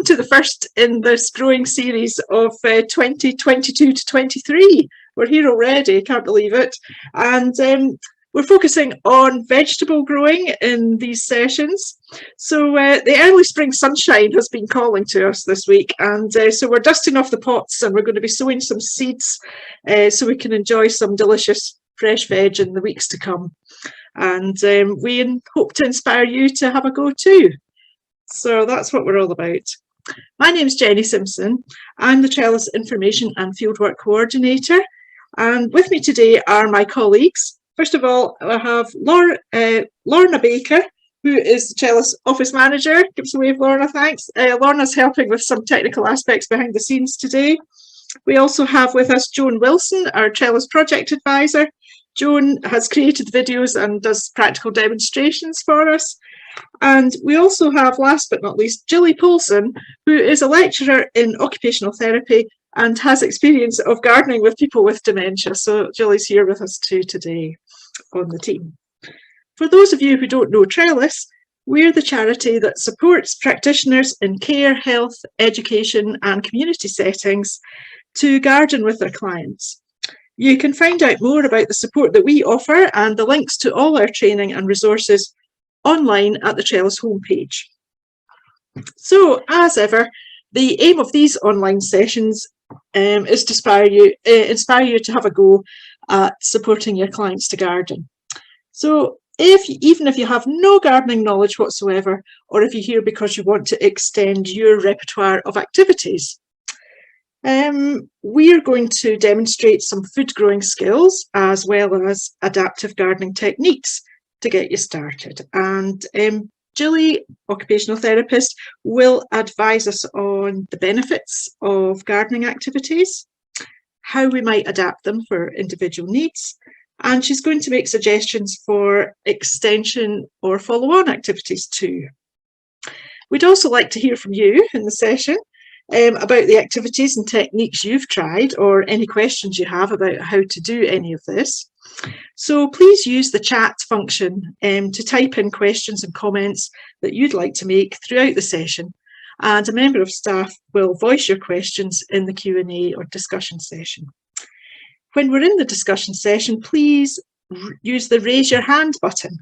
to the first in this growing series of 2022 to 23. We're here already, can't believe it. And we're focusing on vegetable growing in these sessions. So the early spring sunshine has been calling to us this week, and so we're dusting off the pots and we're going to be sowing some seeds so we can enjoy some delicious fresh veg in the weeks to come. And we hope to inspire you to have a go too. So that's what we're all about. My name's Jenny Simpson. I'm the Trellis Information and Fieldwork Coordinator. And with me today are my colleagues. First of all, I have Lorna Baker, who is the Trellis Office Manager. Give us a wave, Lorna, thanks. Lorna's helping with some technical aspects behind the scenes today. We also have with us Joan Wilson, our Trellis Project Advisor. Joan has created videos and does practical demonstrations for us. And we also have, last but not least, Gilly Poulsen, who is a lecturer in occupational therapy and has experience of gardening with people with dementia. So Gilly's here with us too today on the team. For those of you who don't know Trellis, we're the charity that supports practitioners in care, health, education and community settings to garden with their clients. You can find out more about the support that we offer and the links to all our training and resources online at the Trellis homepage. So, as ever, the aim of these online sessions is to inspire you to have a go at supporting your clients to garden. So, even if you have no gardening knowledge whatsoever, or if you're here because you want to extend your repertoire of activities, we are going to demonstrate some food growing skills as well as adaptive gardening techniques to get you started. And Gilly, occupational therapist, will advise us on the benefits of gardening activities, how we might adapt them for individual needs, and she's going to make suggestions for extension or follow-on activities too. We'd also like to hear from you in the session about the activities and techniques you've tried, or any questions you have about how to do any of this. So please use the chat function to type in questions and comments that you'd like to make throughout the session, and a member of staff will voice your questions in the Q&A or discussion session. When we're in the discussion session, please use the raise your hand button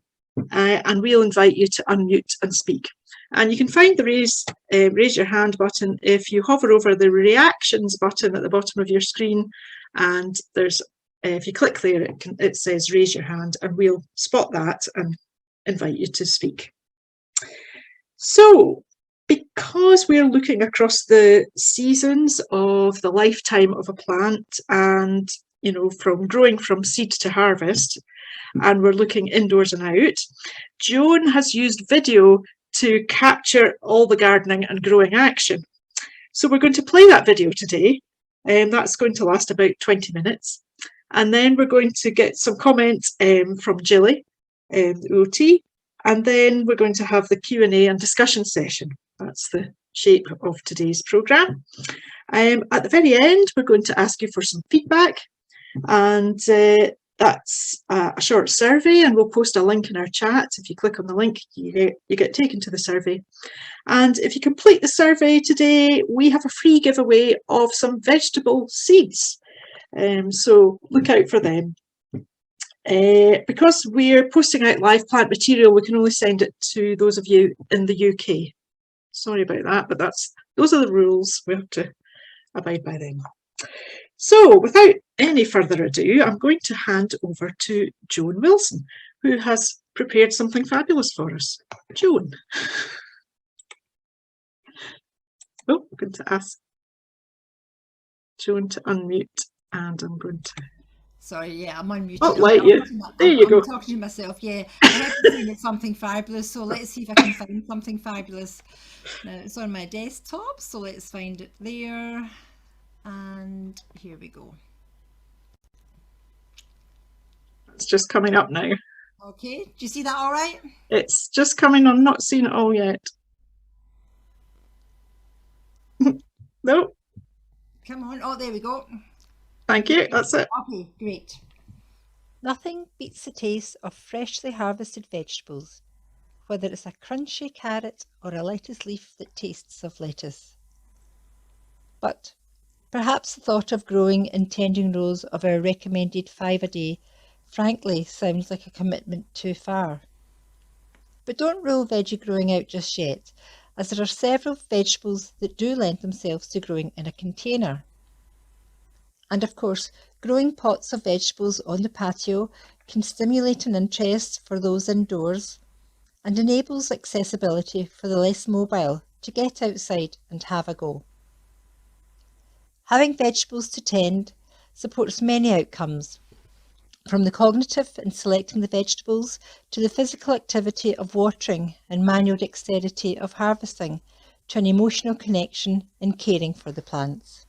and we'll invite you to unmute and speak. And you can find the raise your hand button if you hover over the reactions button at the bottom of your screen, and there's if you click there, it says raise your hand, and we'll spot that and invite you to speak. So, because we're looking across the seasons of the lifetime of a plant, and from growing from seed to harvest, and we're looking indoors and out, Joan has used video to capture all the gardening and growing action. So we're going to play that video today, and that's going to last about 20 minutes. And then we're going to get some comments from Gilly, the OT, and then we're going to have the Q&A and discussion session. That's the shape of today's programme. At the very end, we're going to ask you for some feedback, and that's a short survey, and we'll post a link in our chat. If you click on the link, you get taken to the survey. And if you complete the survey today, we have a free giveaway of some vegetable seeds. So look out for them. Because we're posting out live plant material, we can only send it to those of you in the UK. Sorry about that, but those are the rules. We have to abide by them. So without any further ado, I'm going to hand over to Joan Wilson, who has prepared something fabulous for us. Joan. Oh, I'm going to ask Joan to unmute, and I'm going to... Sorry, yeah, I'm unmuted. Oh, like you. There you go. I'm talking to myself, yeah. I have to find something fabulous, so let's see if I can find something fabulous. Now, it's on my desktop, so let's find it there. And here we go. It's just coming up now. Okay, do you see that all right? It's just coming. I'm not seeing it all yet. No. Come on. Oh, there we go. Thank you. That's it. Okay, great. Nothing beats the taste of freshly harvested vegetables. whether it's a crunchy carrot or a lettuce leaf that tastes of lettuce. But perhaps the thought of growing in tending rows of our recommended 5 a day frankly sounds like a commitment too far. But don't rule veggie growing out just yet, as there are several vegetables that do lend themselves to growing in a container. And of course, growing pots of vegetables on the patio can stimulate an interest for those indoors and enables accessibility for the less mobile to get outside and have a go. Having vegetables to tend supports many outcomes, from the cognitive in selecting the vegetables to the physical activity of watering and manual dexterity of harvesting to an emotional connection in caring for the plants.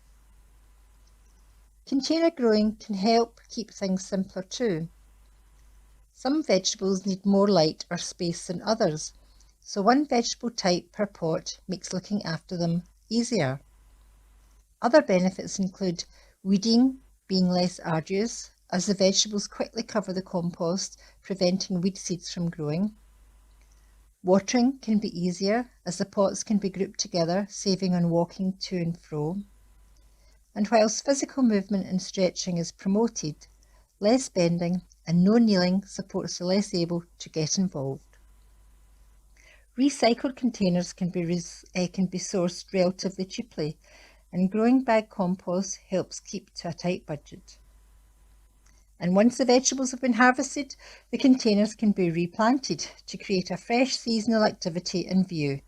Container growing can help keep things simpler too. Some vegetables need more light or space than others, so one vegetable type per pot makes looking after them easier. Other benefits include weeding being less arduous, as the vegetables quickly cover the compost, preventing weed seeds from growing. Watering can be easier, as the pots can be grouped together, saving on walking to and fro. And whilst physical movement and stretching is promoted, less bending and no kneeling supports the less able to get involved. Recycled containers can be sourced relatively cheaply, and growing bag compost helps keep to a tight budget. And once the vegetables have been harvested, the containers can be replanted to create a fresh seasonal activity in view,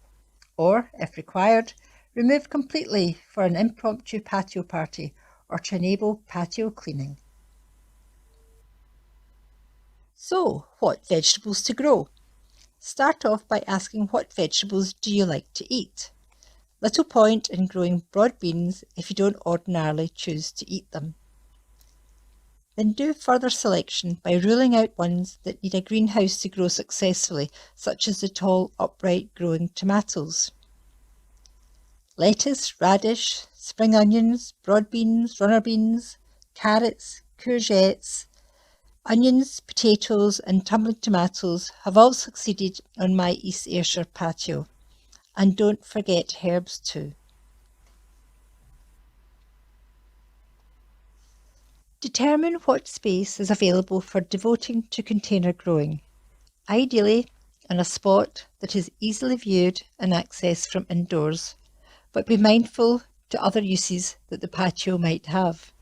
or, if required, removed completely for an impromptu patio party or to enable patio cleaning. So, what vegetables to grow? Start off by asking, what vegetables do you like to eat? Little point in growing broad beans if you don't ordinarily choose to eat them. Then do further selection by ruling out ones that need a greenhouse to grow successfully, such as the tall, upright growing tomatoes. Lettuce, radish, spring onions, broad beans, runner beans, carrots, courgettes, onions, potatoes and tumbling tomatoes have all succeeded on my East Ayrshire patio. And don't forget herbs too. Determine what space is available for devoting to container growing, ideally in a spot that is easily viewed and accessed from indoors, but be mindful to other uses that the patio might have,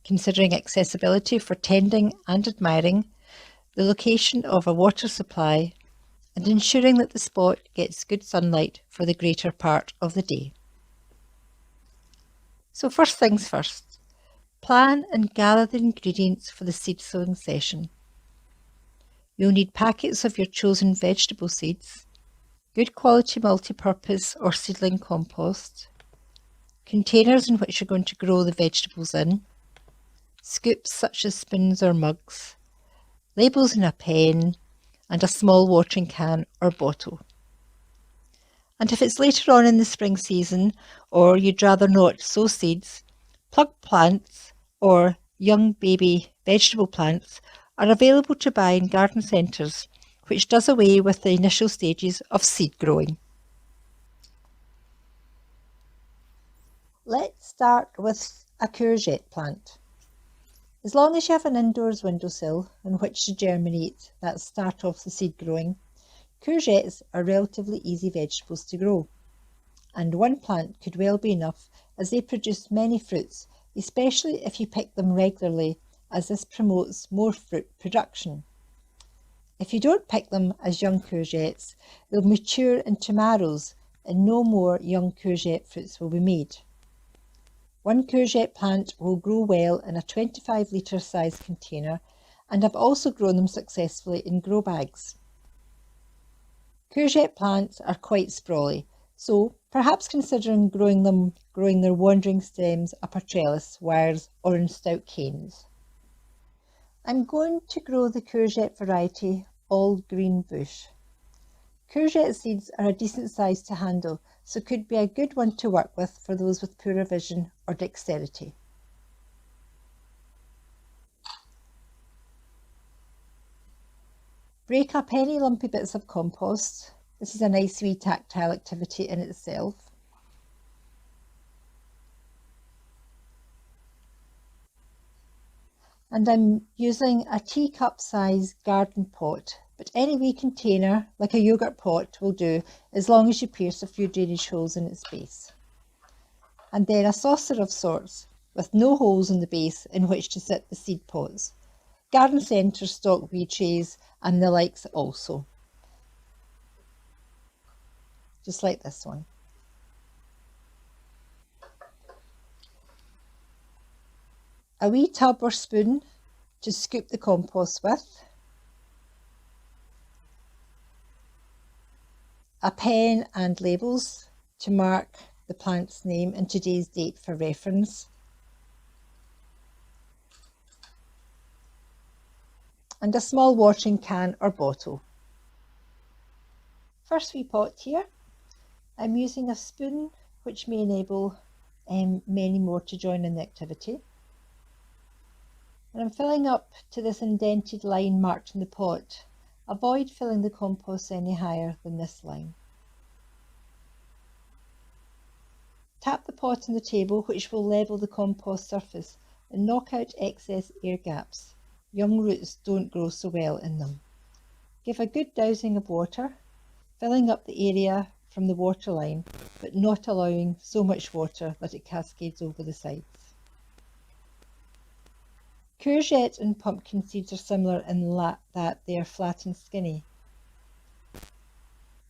considering accessibility for tending and admiring, the location of a water supply, and ensuring that the spot gets good sunlight for the greater part of the day. So first things first, plan and gather the ingredients for the seed sowing session. You'll need packets of your chosen vegetable seeds, good quality multi-purpose or seedling compost, containers in which you're going to grow the vegetables in, scoops such as spoons or mugs, labels in a pen, and a small watering can or bottle. And if it's later on in the spring season, or you'd rather not sow seeds, plug plants or young baby vegetable plants are available to buy in garden centres, which does away with the initial stages of seed growing. Let's start with a courgette plant. As long as you have an indoors windowsill on which to germinate, that's start off the seed growing, courgettes are relatively easy vegetables to grow. And one plant could well be enough, as they produce many fruits, especially if you pick them regularly, as this promotes more fruit production. If you don't pick them as young courgettes, they'll mature into marrows and no more young courgette fruits will be made. One courgette plant will grow well in a 25-litre size container, and I've also grown them successfully in grow bags. Courgette plants are quite sprawly, so perhaps considering growing their wandering stems up a trellis, wires or in stout canes. I'm going to grow the courgette variety All Green Bush. Courgette seeds are a decent size to handle, so could be a good one to work with for those with poorer vision or dexterity. Break up any lumpy bits of compost. This is a nice wee tactile activity in itself. And I'm using a teacup size garden pot, but any wee container like a yogurt pot will do, as long as you pierce a few drainage holes in its base. And then a saucer of sorts with no holes in the base in which to sit the seed pots. Garden centres stock wee trays and the likes also, just like this one. A wee tub or spoon to scoop the compost with, a pen and labels to mark the plant's name and today's date for reference, and a small watering can or bottle. First wee pot here, I'm using a spoon which may enable many more to join in the activity. And I'm filling up to this indented line marked in the pot. Avoid filling the compost any higher than this line. Tap the pot on the table, which will level the compost surface and knock out excess air gaps. Young roots don't grow so well in them. Give a good dousing of water, filling up the area from the water line, but not allowing so much water that it cascades over the sides. Courgette and pumpkin seeds are similar in that they are flat and skinny.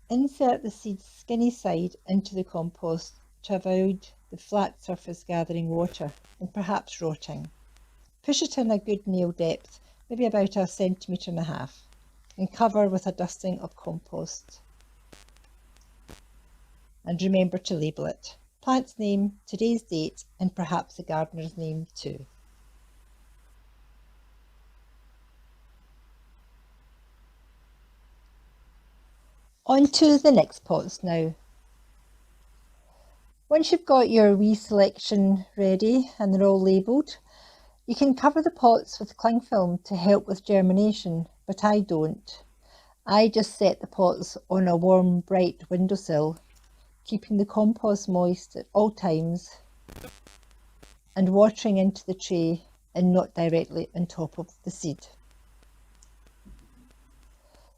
Insert the seed's skinny side into the compost to avoid the flat surface gathering water and perhaps rotting. Push it in a good nail depth, maybe about 1.5 centimetres, and cover with a dusting of compost. And remember to label it. Plant's name, today's date, and perhaps the gardener's name too. On to the next pots now. Once you've got your wee selection ready and they're all labelled, you can cover the pots with cling film to help with germination, but I don't. I just set the pots on a warm, bright windowsill, keeping the compost moist at all times and watering into the tray and not directly on top of the seed.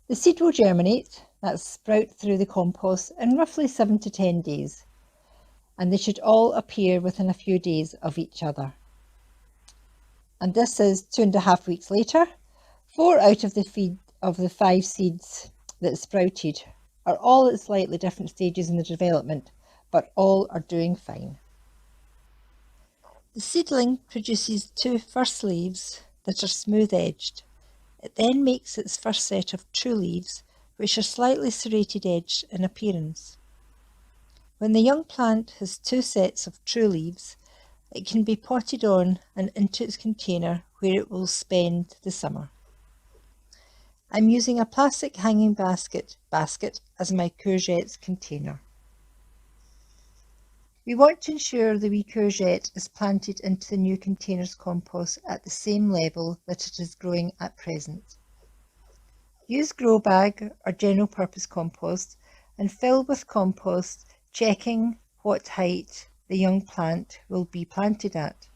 The seed will germinate, that's sprout through the compost, in roughly 7 to 10 days, and they should all appear within a few days of each other. And this is 2.5 weeks later. 4 out of the 5 seeds that sprouted are all at slightly different stages in the development, but all are doing fine. The seedling produces 2 first leaves that are smooth edged. It then makes its first set of true leaves, which are slightly serrated edged in appearance. When the young plant has 2 sets of true leaves, it can be potted on and into its container where it will spend the summer. I'm using a plastic hanging basket as my courgettes container. We want to ensure the wee courgette is planted into the new container's compost at the same level that it is growing at present. Use grow bag or general purpose compost and fill with compost, checking what height the young plant will be planted at.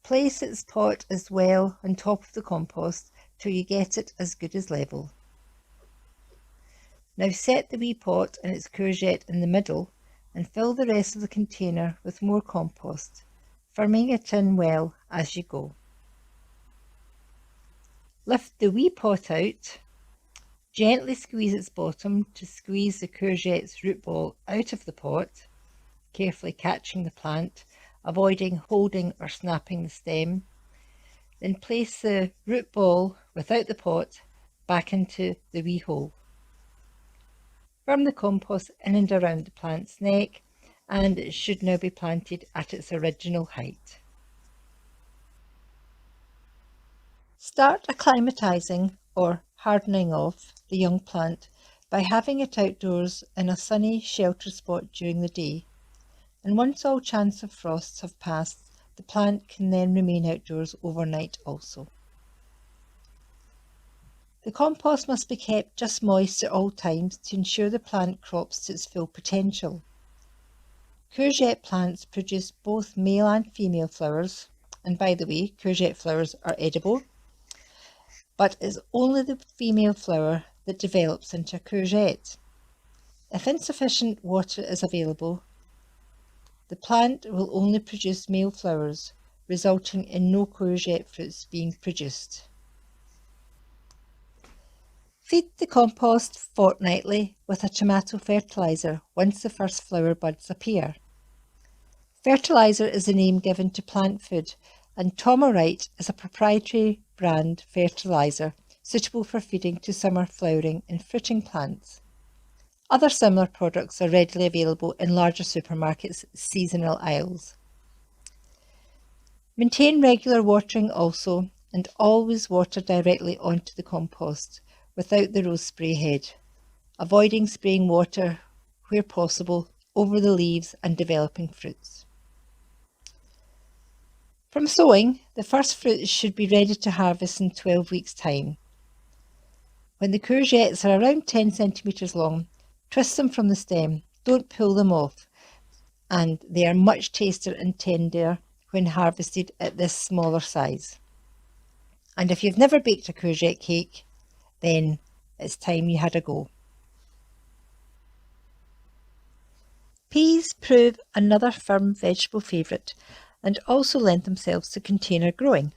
Place its pot as well on top of the compost till you get it as good as level. Now set the wee pot and its courgette in the middle and fill the rest of the container with more compost, firming it in well as you go. Lift the wee pot out, gently squeeze its bottom to squeeze the courgette's root ball out of the pot, carefully catching the plant, avoiding holding or snapping the stem. Then place the root ball without the pot back into the wee hole. Firm the compost in and around the plant's neck, and it should now be planted at its original height. Start acclimatising or hardening off the young plant by having it outdoors in a sunny, sheltered spot during the day. And once all chance of frosts have passed, the plant can then remain outdoors overnight also. The compost must be kept just moist at all times to ensure the plant crops to its full potential. Courgette plants produce both male and female flowers, and by the way, courgette flowers are edible, but it's only the female flower that develops into a courgette. If insufficient water is available, the plant will only produce male flowers, resulting in no courgette fruits being produced. Feed the compost fortnightly with a tomato fertiliser once the first flower buds appear. Fertiliser is the name given to plant food, and Tomorite is a proprietary brand fertiliser suitable for feeding to summer flowering and fruiting plants. Other similar products are readily available in larger supermarkets' seasonal aisles. Maintain regular watering also, and always water directly onto the compost without the rose spray head, avoiding spraying water where possible over the leaves and developing fruits. From sowing, the first fruit should be ready to harvest in 12 weeks' time. When the courgettes are around 10 centimetres long, twist them from the stem, don't pull them off, and they are much tastier and tender when harvested at this smaller size. And if you've never baked a courgette cake, then it's time you had a go. Peas prove another firm vegetable favourite and also lend themselves to container growing.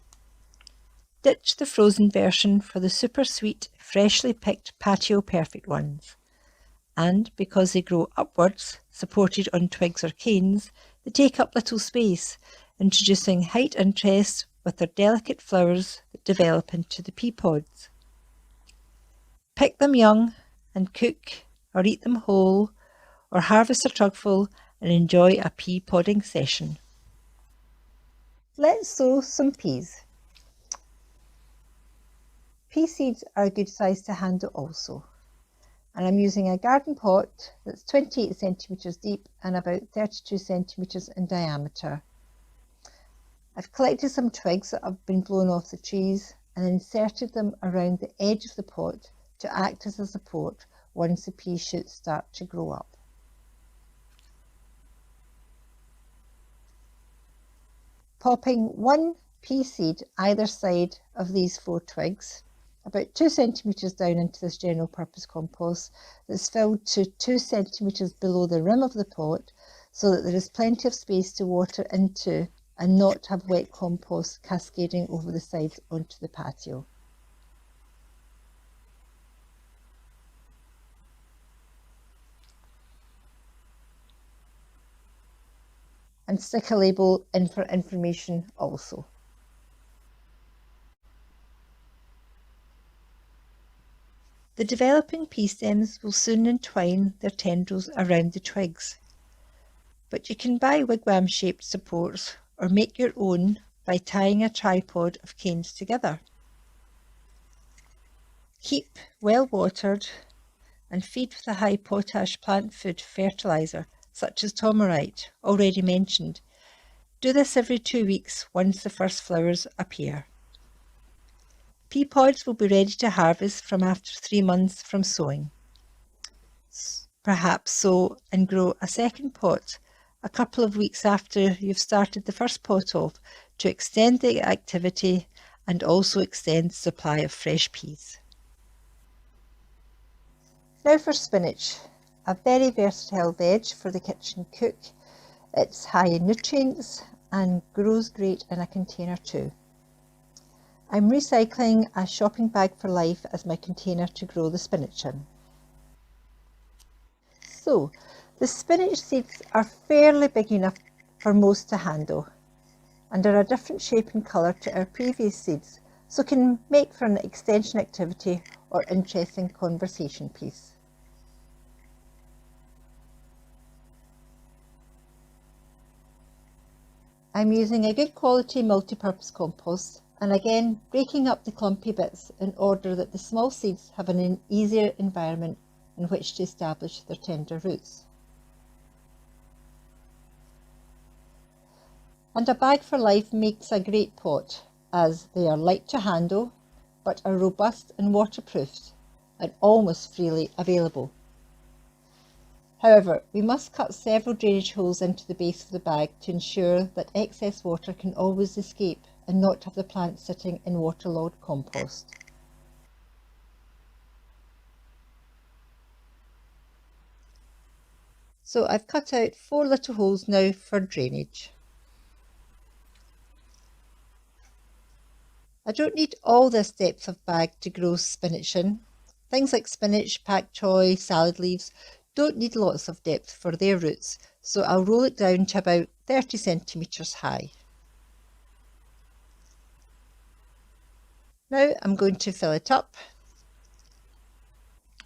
Ditch the frozen version for the super sweet, freshly picked Patio Perfect ones. And because they grow upwards, supported on twigs or canes, they take up little space, introducing height interest with their delicate flowers that develop into the pea pods. Pick them young and cook or eat them whole, or harvest a tubful and enjoy a pea podding session. Let's sow some peas. Pea seeds are a good size to handle also, and I'm using a garden pot that's 28 centimetres deep and about 32 centimetres in diameter. I've collected some twigs that have been blown off the trees and inserted them around the edge of the pot to act as a support once the pea shoots start to grow up. Popping one pea seed either side of these 4 twigs, about 2 centimetres down into this general purpose compost that's filled to 2 centimetres below the rim of the pot, so that there is plenty of space to water into and not have wet compost cascading over the sides onto the patio. And stick a label in for information also. The developing pea stems will soon entwine their tendrils around the twigs, but you can buy wigwam-shaped supports or make your own by tying a tripod of canes together. Keep well watered and feed with a high potash plant food fertiliser such as Tomorite, already mentioned. Do this every 2 weeks once the first flowers appear. Pea pods will be ready to harvest from after 3 months from sowing. Perhaps sow and grow a second pot a couple of weeks after you've started the first pot off to extend the activity and also extend the supply of fresh peas. Now for spinach, a very versatile veg for the kitchen cook. It's high in nutrients and grows great in a container too. I'm recycling a shopping bag for life as my container to grow the spinach in. So, the spinach seeds are fairly big enough for most to handle and are a different shape and colour to our previous seeds, so can make for an extension activity or interesting conversation piece. I'm using a good quality multi-purpose compost and again breaking up the clumpy bits in order that the small seeds have an easier environment in which to establish their tender roots. And a bag for life makes a great pot as they are light to handle, but are robust and waterproofed and almost freely available. However, we must cut several drainage holes into the base of the bag to ensure that excess water can always escape and not have the plants sitting in waterlogged compost. So I've cut out 4 little holes now for drainage. I don't need all this depth of bag to grow spinach in. Things like spinach, pak choi, salad leaves don't need lots of depth for their roots, so I'll roll it down to about 30 centimetres high. Now I'm going to fill it up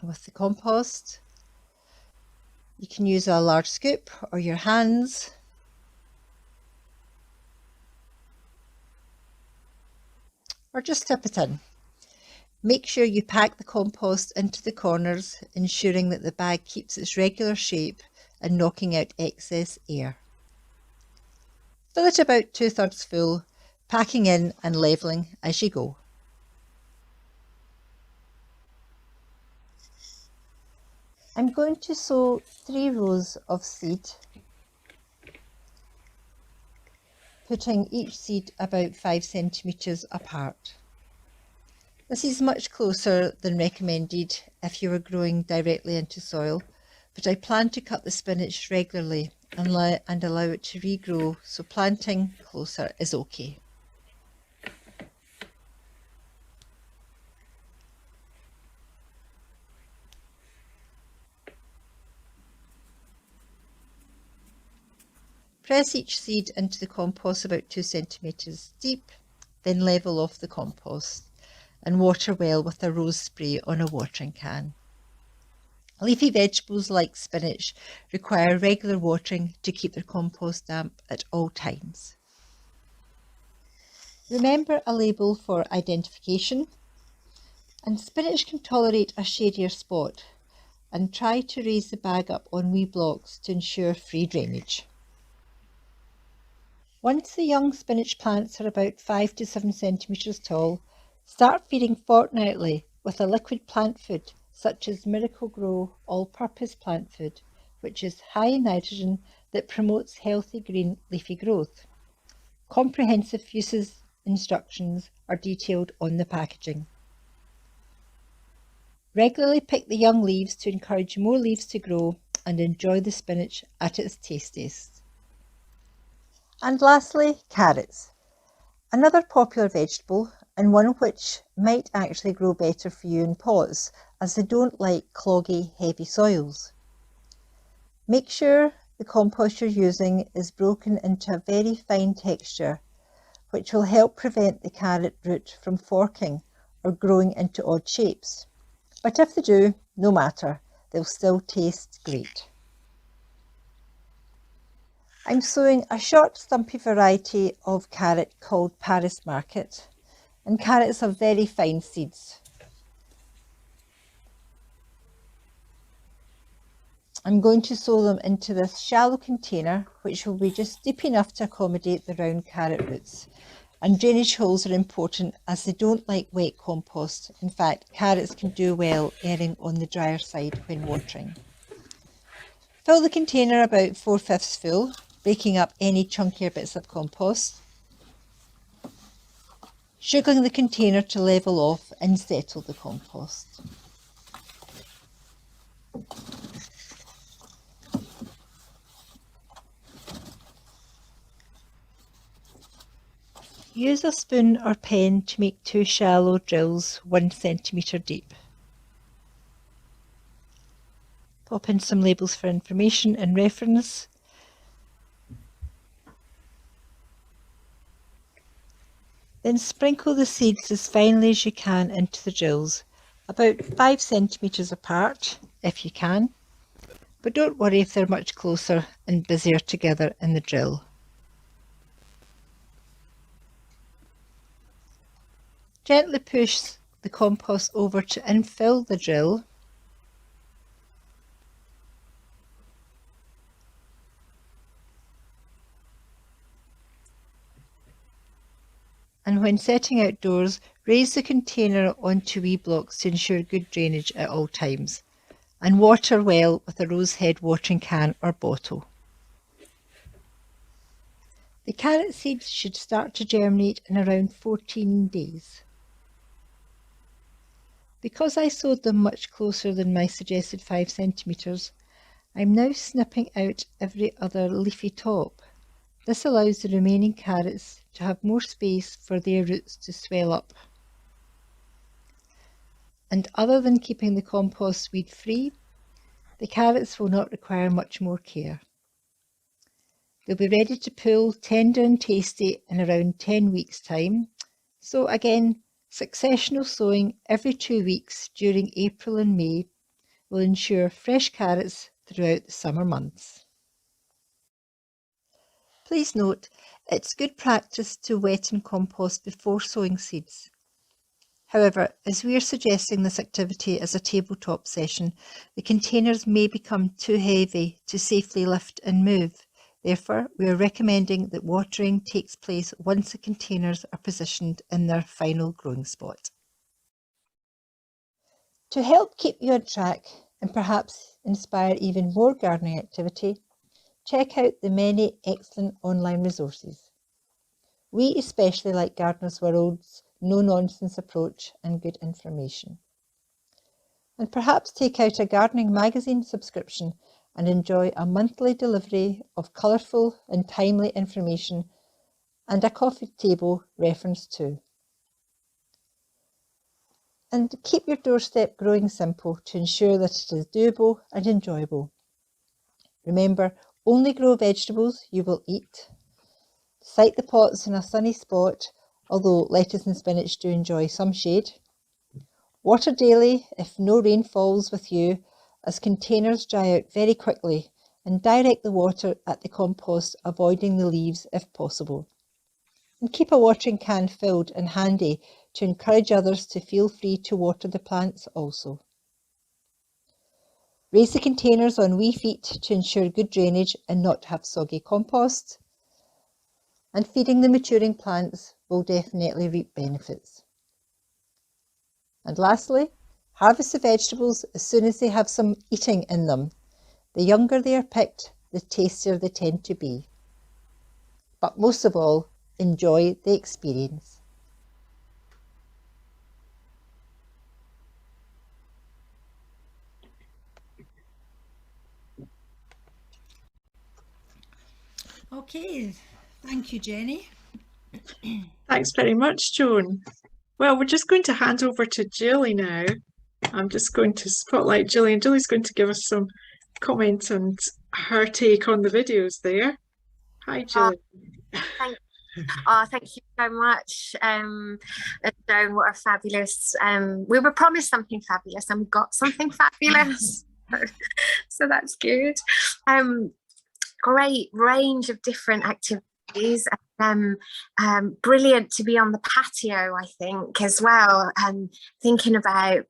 with the compost. You can use a large scoop or your hands. Or just tip it in. Make sure you pack the compost into the corners, ensuring that the bag keeps its regular shape and knocking out excess air. Fill it about 2/3 full, packing in and levelling as you go. I'm going to sow 3 rows of seed, putting each seed about 5 centimetres apart. This is much closer than recommended if you were growing directly into soil, but I plan to cut the spinach regularly and allow it to regrow, so planting closer is okay. Press each seed into the compost about 2 centimetres deep, then level off the compost and water well with a rose spray on a watering can. Leafy vegetables like spinach require regular watering to keep their compost damp at all times. Remember a label for identification, and spinach can tolerate a shadier spot, and try to raise the bag up on wee blocks to ensure free drainage. Once the young spinach plants are about 5 to 7 centimetres tall, start feeding fortnightly with a liquid plant food such as Miracle-Gro all-purpose plant food, which is high in nitrogen that promotes healthy green leafy growth. Comprehensive uses instructions are detailed on the packaging. Regularly pick the young leaves to encourage more leaves to grow and enjoy the spinach at its tastiest. And lastly, carrots. Another popular vegetable, and one which might actually grow better for you in pots, as they don't like cloggy, heavy soils. Make sure the compost you're using is broken into a very fine texture, which will help prevent the carrot root from forking or growing into odd shapes. But if they do, no matter, they'll still taste great. I'm sowing a short stumpy variety of carrot called Paris Market, and carrots have very fine seeds. I'm going to sow them into this shallow container, which will be just deep enough to accommodate the round carrot roots. And drainage holes are important as they don't like wet compost. In fact, carrots can do well erring on the drier side when watering. Fill the container about 4/5 full, breaking up any chunkier bits of compost. Sugaring the container to level off and settle the compost. Use a spoon or pen to make 2 shallow drills 1 centimetre deep. Pop in some labels for information and reference. Then sprinkle the seeds as finely as you can into the drills, about 5 centimetres apart if you can, but don't worry if they're much closer and busier together in the drill. Gently push the compost over to infill the drill. And when setting outdoors, Raise the container onto wee blocks to ensure good drainage at all times, and water well with a rose head watering can or bottle. The carrot seeds should start to germinate in around 14 days. Because I sowed them much closer than my suggested 5 centimetres, I'm now snipping out every other leafy top. This allows the remaining carrots to have more space for their roots to swell up. And other than keeping the compost weed free, the carrots will not require much more care. They'll be ready to pull, tender and tasty in around 10 weeks' time. So again, successional sowing every 2 weeks during April and May will ensure fresh carrots throughout the summer months. Please note, it's good practice to wet and compost before sowing seeds. However, as we are suggesting this activity as a tabletop session, the containers may become too heavy to safely lift and move. Therefore, we are recommending that watering takes place once the containers are positioned in their final growing spot. To help keep you on track and perhaps inspire even more gardening activity, check out the many excellent online resources. We especially like Gardener's World's no-nonsense approach and good information. And perhaps take out a gardening magazine subscription and enjoy a monthly delivery of colourful and timely information and a coffee table reference too. And keep your doorstep growing simple to ensure that it is doable and enjoyable. Remember, only grow vegetables you will eat. Site the pots in a sunny spot, although lettuce and spinach do enjoy some shade. Water daily if no rain falls with you, as containers dry out very quickly, and direct the water at the compost, avoiding the leaves if possible. And keep a watering can filled and handy to encourage others to feel free to water the plants also. Raise the containers on wee feet to ensure good drainage and not have soggy compost. And feeding the maturing plants will definitely reap benefits. And lastly, harvest the vegetables as soon as they have some eating in them. The younger they are picked, the tastier they tend to be. But most of all, enjoy the experience. Okay, thank you, Jenny. Thanks very much, Joan. Well, we're just going to hand over to Jilly now. I'm just going to spotlight Jilly, and Jilly's going to give us some comments and her take on the videos there. Hi, Jilly. Thank you so much, Joan. What a fabulous, we were promised something fabulous and we got something fabulous. So that's good. Great range of different activities. Brilliant to be on the patio, I think, as well, and thinking about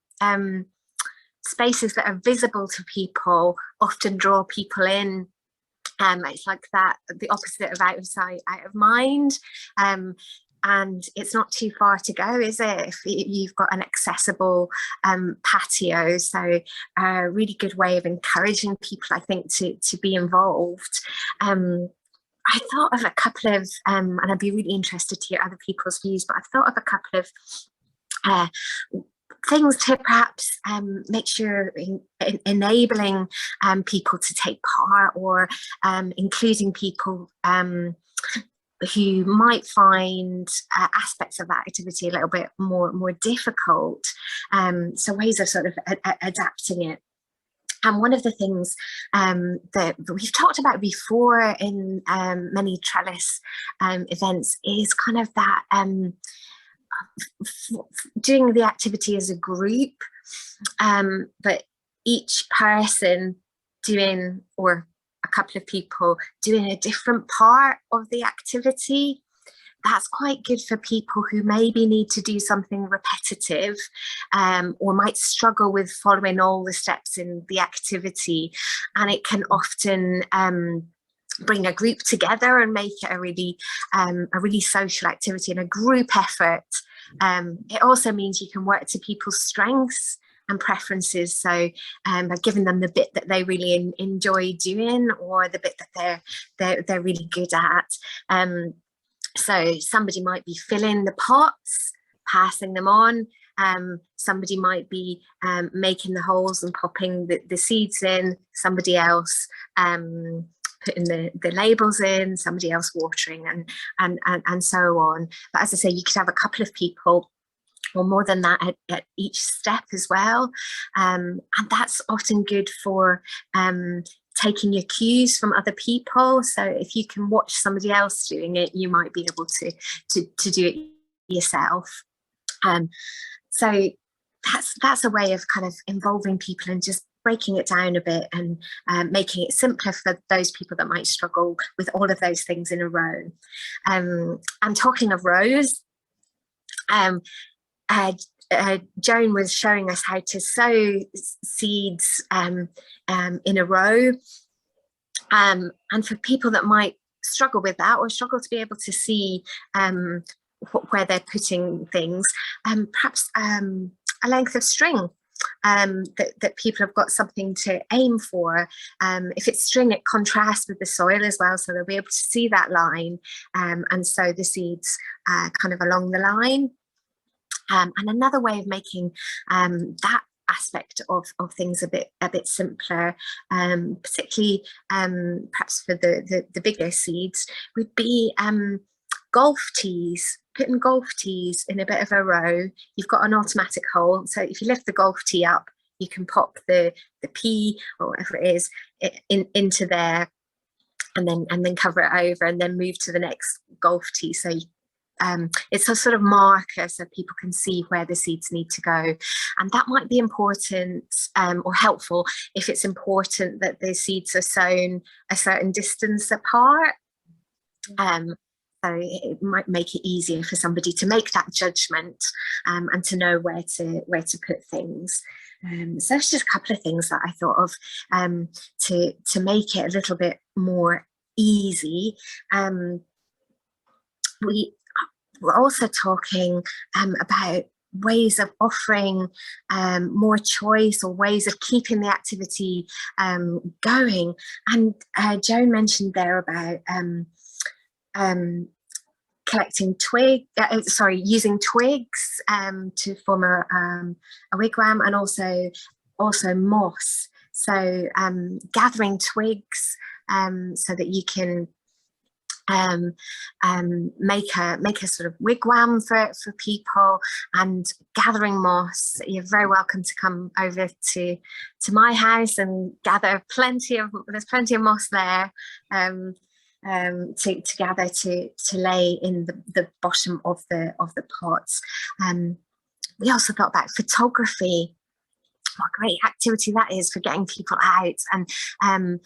spaces that are visible to people often draw people in. It's like that, the opposite of out of sight, out of mind. And it's not too far to go, is it, if you've got an accessible patio? So a really good way of encouraging people, I think, to be involved. I thought of a couple of, and I'd be really interested to hear other people's views, but I've thought of a couple of things to perhaps make sure enabling people to take part, or including people who might find aspects of that activity a little bit more difficult. So ways of sort of adapting it. And one of the things that we've talked about before in many trellis events is kind of that doing the activity as a group, but each person doing, or a couple of people doing, a different part of the activity. That's quite good for people who maybe need to do something repetitive, or might struggle with following all the steps in the activity. And it can often bring a group together and make it a really social activity and a group effort. It also means you can work to people's strengths and preferences. So by giving them the bit that they really enjoy doing, or the bit that they're really good at. So somebody might be filling the pots, passing them on. Somebody might be making the holes and popping the seeds in. Somebody else putting the labels in. Somebody else watering, and so on. But as I say, you could have a couple of people, or more than that, at each step as well. And that's often good for taking your cues from other people. So if you can watch somebody else doing it, you might be able to do it yourself. So that's a way of kind of involving people and just breaking it down a bit, and making it simpler for those people that might struggle with all of those things in a row. And talking of rows, Joan was showing us how to sow seeds in a row, and for people that might struggle with that, or struggle to be able to see where they're putting things, perhaps a length of string, that people have got something to aim for. If it's string, it contrasts with the soil as well, so they'll be able to see that line and sow the seeds kind of along the line. And another way of making that aspect of things a bit simpler, particularly perhaps for the bigger seeds, would be golf tees. Putting golf tees in a bit of a row. You've got an automatic hole, so if you lift the golf tee up, you can pop the pea or whatever it is into there, and then cover it over, and then move to the next golf tee. So it's a sort of marker, so people can see where the seeds need to go. And that might be important or helpful if it's important that the seeds are sown a certain distance apart. So it might make it easier for somebody to make that judgment and to know where to put things. So that's just a couple of things that I thought of to make it a little bit more easy. We're also talking about ways of offering more choice, or ways of keeping the activity going. And Joan mentioned there about collecting using twigs to form a wigwam, and also moss. So gathering twigs so that you can make a sort of wigwam for people, and gathering moss. You're very welcome to come over to my house and gather there's plenty of moss there to gather to lay in the bottom of the pots. We also thought about photography. What a great activity that is for getting people out and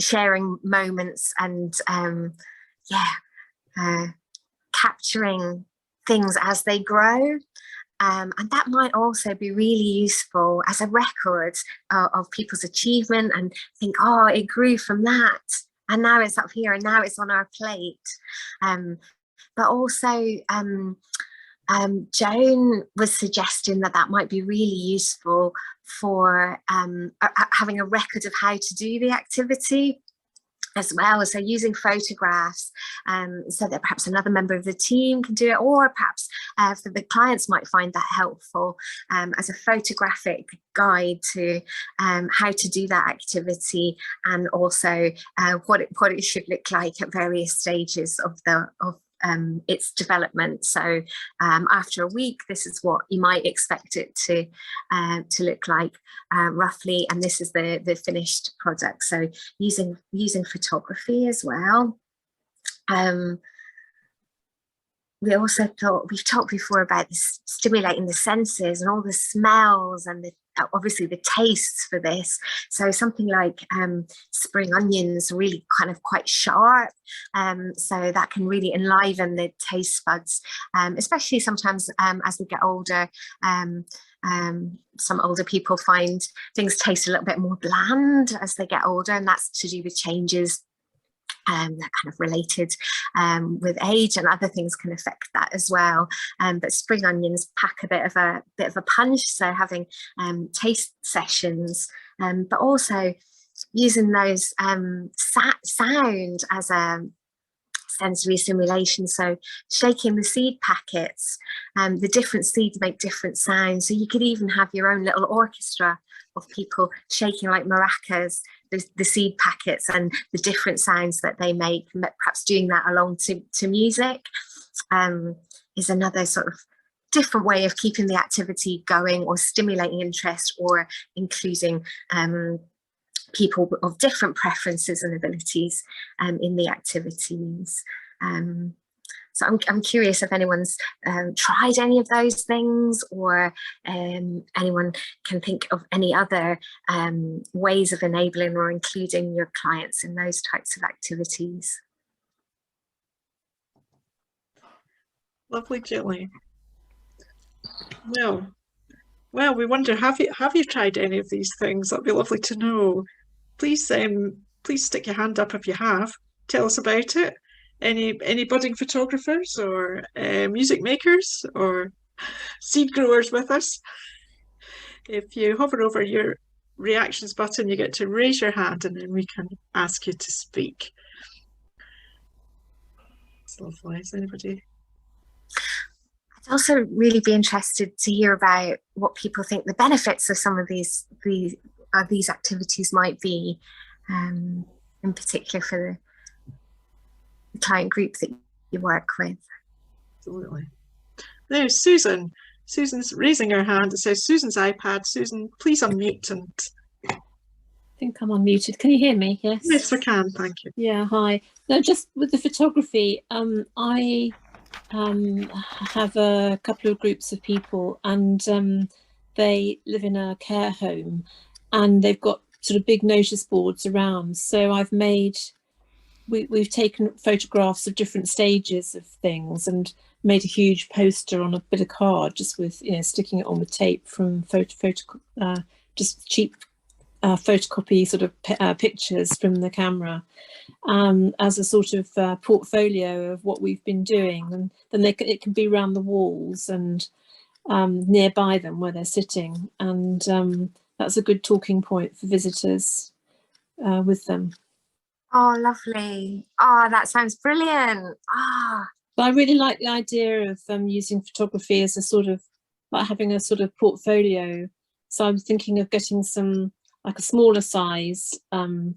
sharing moments, and capturing things as they grow. And that might also be really useful as a record of people's achievement, and think, oh, it grew from that, and now it's up here, and now it's on our plate. But also Joan was suggesting that might be really useful for having a record of how to do the activity as well. So using photographs, so that perhaps another member of the team can do it, or perhaps for the clients might find that helpful as a photographic guide to how to do that activity, and also what it should look like at various stages of its development. So after a week, this is what you might expect it to look like roughly, and this is the finished product. So using photography as well. We also thought, we've talked before about this, stimulating the senses and all the smells and obviously the tastes for this. So something like spring onions, really kind of quite sharp, so that can really enliven the taste buds, especially sometimes as we get older. Some older people find things taste a little bit more bland as they get older, and that's to do with changes They're kind of related with age, and other things can affect that as well. But spring onions pack a bit of a punch, so having taste sessions, but also using those sound as a sensory stimulation. So shaking the seed packets, the different seeds make different sounds. So you could even have your own little orchestra of people shaking like maracas, the seed packets, and the different sounds that they make, perhaps doing that along to music, is another sort of different way of keeping the activity going, or stimulating interest, or including people of different preferences and abilities in the activities. So I'm curious if anyone's tried any of those things, or anyone can think of any other ways of enabling or including your clients in those types of activities. Lovely, Julie. Well, we wonder, have you tried any of these things? That'd be lovely to know. Please stick your hand up if you have. Tell us about it. Any budding photographers, or music makers, or seed growers with us? If you hover over your reactions button, you get to raise your hand, and then we can ask you to speak. It's lovely. Is anybody? I'd also really be interested to hear about what people think the benefits of some of these activities might be, in particular for the client group that you work with. Absolutely. Now, Susan. Susan's raising her hand. It says Susan's iPad. Susan, please unmute. And I think I'm unmuted. Can you hear me? Yes. Yes, we can. Thank you. Yeah. Hi. No, just with the photography. I have a couple of groups of people, and they live in a care home, and they've got sort of big notice boards around. So we've taken photographs of different stages of things and made a huge poster on a bit of card, just with, sticking it on with tape from just cheap photocopy sort of pictures from the camera, as a sort of portfolio of what we've been doing. And then it can be around the walls and nearby them where they're sitting, and that's a good talking point for visitors with them. Oh, lovely. Oh, that sounds brilliant. Ah. But I really like the idea of using photography as a sort of, like having a sort of portfolio. So I'm thinking of getting like a smaller size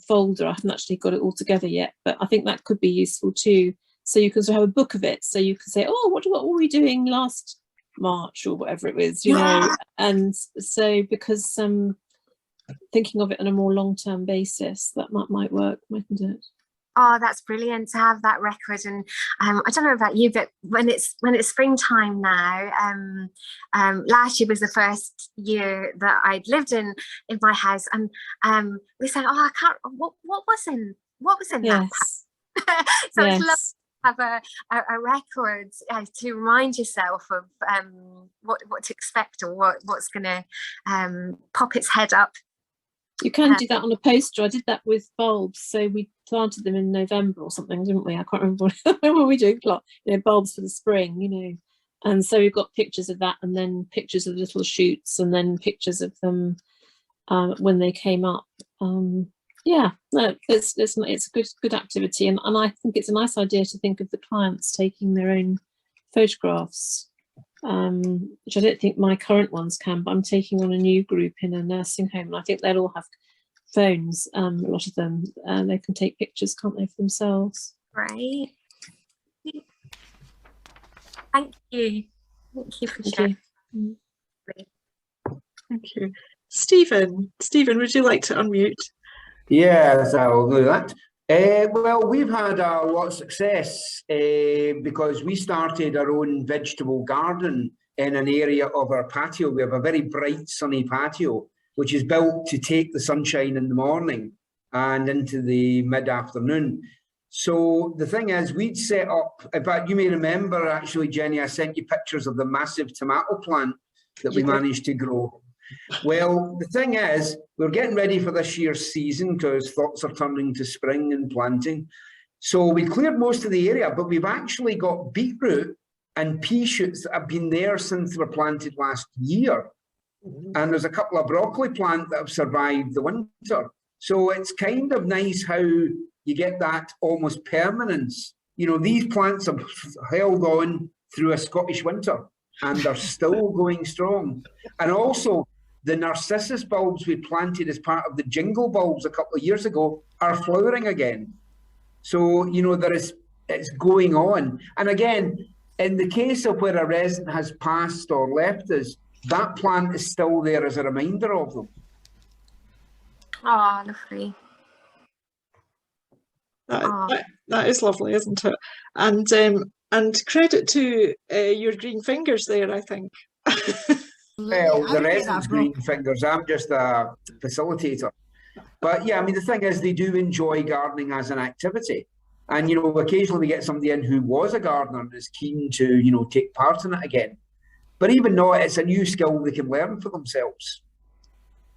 folder. I haven't actually got it all together yet, but I think that could be useful too. So you can sort of have a book of it. So you can say, oh, what were we doing last March, or whatever it was, know. And so, because thinking of it on a more long-term basis, that might work, mightn't it? Oh, that's brilliant to have that record. And I don't know about you, but when it's springtime now, last year was the first year that I'd lived in my house, and we said, oh, I can't, what was in Yes. that? So yes. it's lovely to have a record to remind yourself of what to expect, or what's going to pop its head up. You can do that on a poster. I did that with bulbs. So we planted them in November or something, didn't we? I can't remember what were we doing. Bulbs for the spring, And so we've got pictures of that, and then pictures of little shoots, and then pictures of them when they came up. It's a good activity, and I think it's a nice idea to think of the clients taking their own photographs. Which I don't think my current ones can, but I'm taking on a new group in a nursing home, and I think they'll all have phones, a lot of them, and they can take pictures, can't they, for themselves? Right. Thank you for sharing. Thank you. Stephen, would you like to unmute? Yes, I'll do that. Well, we've had a lot of success because we started our own vegetable garden in an area of our patio. We have a very bright, sunny patio, which is built to take the sunshine in the morning and into the mid-afternoon. So the thing is, we'd set up, in fact, you may remember, actually, Jenny, I sent you pictures of the massive tomato plant that we managed to grow. Well, the thing is, we're getting ready for this year's season because thoughts are turning to spring and planting. So we cleared most of the area, but we've actually got beetroot and pea shoots that have been there since they were planted last year. And there's a couple of broccoli plants that have survived the winter. So it's kind of nice how you get that almost permanence. You know, these plants have held on through a Scottish winter and they're still going strong. And also the narcissus bulbs we planted as part of the jingle bulbs a couple of years ago are flowering again. So, you know, it's going on. And again, in the case of where a resident has passed or left us, that plant is still there as a reminder of them. Oh, lovely. That is lovely, isn't it? And credit to your green fingers there, I think. Well, the residents' green fingers. I'm just a facilitator. But yeah, I mean, the thing is, they do enjoy gardening as an activity. And, you know, occasionally we get somebody in who was a gardener and is keen to, you know, take part in it again. But even though it's a new skill they can learn for themselves.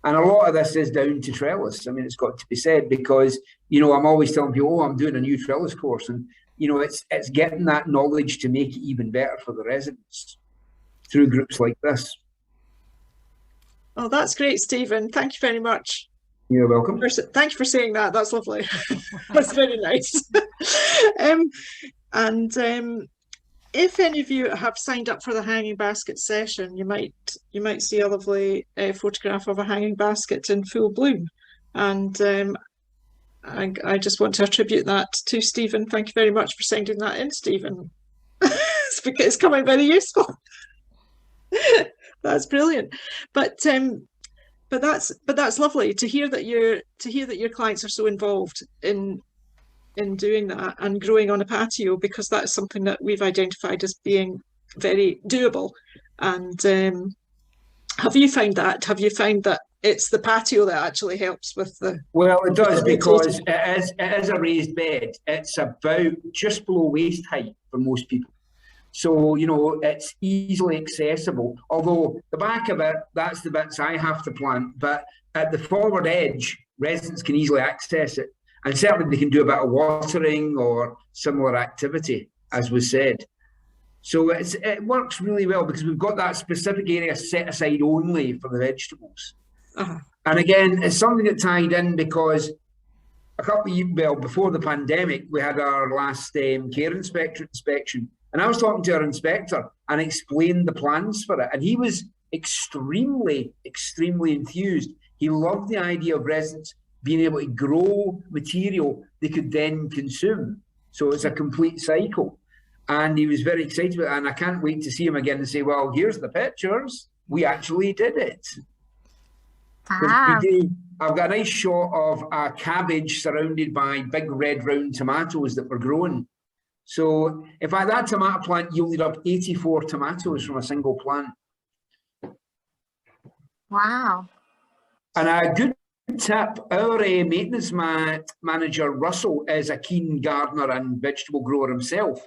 And a lot of this is down to trellis. I mean, it's got to be said because, you know, I'm always telling people, oh, I'm doing a new trellis course. And, you know, it's getting that knowledge to make it even better for the residents through groups like this. Oh, that's great, Stephen. Thank you very much. You're welcome. Thank you for saying that. That's lovely. That's very nice. If any of you have signed up for the hanging basket session, you might see a lovely photograph of a hanging basket in full bloom, and I just want to attribute that to Stephen. Thank you very much for sending that in, Stephen. It's coming very useful. That's brilliant. But that's lovely to hear that your clients are so involved in doing that and growing on a patio, because that's something that we've identified as being very doable. And have you found that it's the patio that actually helps with the... Well, it does, because it is a raised bed. It's about just below waist height for most people. So, you know, it's easily accessible. Although the back of it, that's the bits I have to plant. But at the forward edge, residents can easily access it. And certainly they can do a bit of watering or similar activity, as was said. So it works really well because we've got that specific area set aside only for the vegetables. And again, it's something that tied in because a couple of years, well, before the pandemic, we had our last care inspector inspection. And I was talking to our inspector and explained the plans for it. And he was extremely, extremely enthused. He loved the idea of residents being able to grow material they could then consume. So it's a complete cycle. And he was very excited about it. And I can't wait to see him again and say, well, here's the pictures. We actually did it. Wow. I've got a nice shot of a cabbage surrounded by big red round tomatoes that were growing. So in fact, that tomato plant yielded up 84 tomatoes from a single plant. Wow. And a good tip, our maintenance manager, Russell, is a keen gardener and vegetable grower himself.